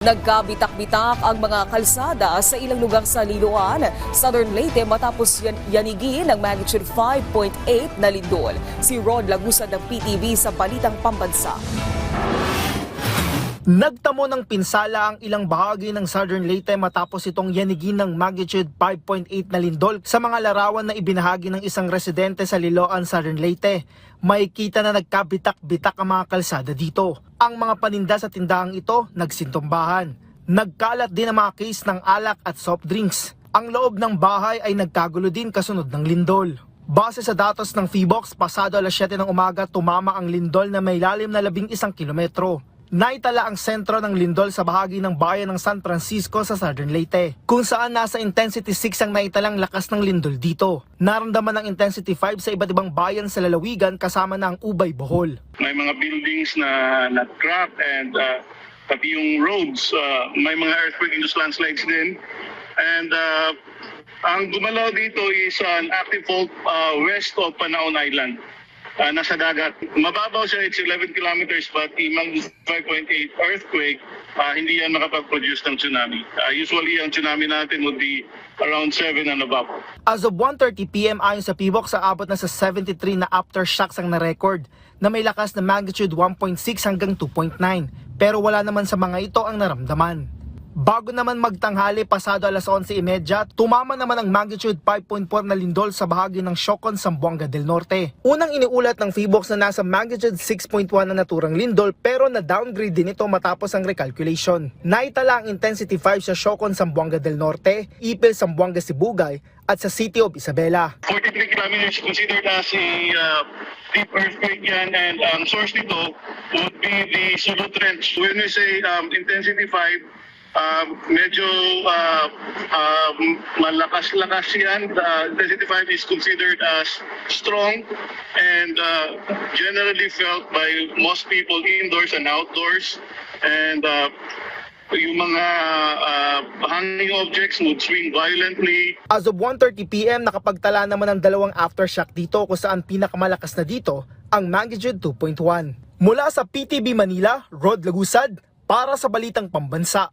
Nagkabitak-bitak ang mga kalsada sa ilang lugar sa Liloan, Southern Leyte matapos yanigin ng magnitude 5.8 na lindol. Si Rod Lagusan ng PTV sa Balitang Pambansa. Nagtamo ng pinsala ang ilang bahagi ng Southern Leyte matapos itong yanigin ng magnitude 5.8 na lindol sa mga larawan na ibinahagi ng isang residente sa Liloan, Southern Leyte. Makikita na nagkabitak-bitak ang mga kalsada dito. Ang mga paninda sa tindahang ito nagsintumbahan. Nagkalat din ang mga case ng alak at soft drinks. Ang loob ng bahay ay nagkagulo din kasunod ng lindol. Base sa datos ng PHIVOLCS, pasado alas 7 ng umaga tumama ang lindol na may lalim na 11 kilometro. Naitala ang sentro ng lindol sa bahagi ng bayan ng San Francisco sa Southern Leyte, kung saan nasa intensity 6 ang naitalang lakas ng lindol dito. Naramdaman ng intensity 5 sa iba't ibang bayan sa lalawigan kasama na ang Ubay, Bohol. May mga buildings na nag-crack and pati yung roads, may mga earthquake-induced landslides din. And ang gumalaw dito is an active fault west of Panaon Island. Nasa dagat. Mababaw siya, it's 11 kilometers but imang 5.8 earthquake, hindi yan makapag-produce ng tsunami. Usually ang tsunami natin would be around 7 and above. As of 1:30 PM ayon sa PHIVOLCS, aabot na sa 73 na aftershocks ang na-record na may lakas na magnitude 1.6 hanggang 2.9. Pero wala naman sa mga ito ang naramdaman. Bago naman magtanghali, pasado alas 11:30, tumama naman ang magnitude 5.4 na lindol sa bahagi ng Siocon, Zamboanga del Norte. Unang iniulat ng PHIVOLCS na nasa magnitude 6.1 na naturang lindol pero na-downgrade din ito matapos ang recalculation. Naitala ang intensity 5 sa Siocon, Zamboanga del Norte, Ipil, Zamboanga, Sibugay at sa City of Isabela. 43 kilometers considered as a deep earthquake yan, and source nito would be the Sulu Trench. When we say intensity 5, medyo malakas-lakas yan. Intensity 5 is considered as strong and generally felt by most people indoors and outdoors. And yung mga hanging objects would swing violently. As of 1:30 PM, nakapagtala naman ng dalawang aftershock dito kung saan pinakamalakas na dito ang magnitude 2.1. Mula sa PTV Manila, Rod Lagusad para sa Balitang Pambansa.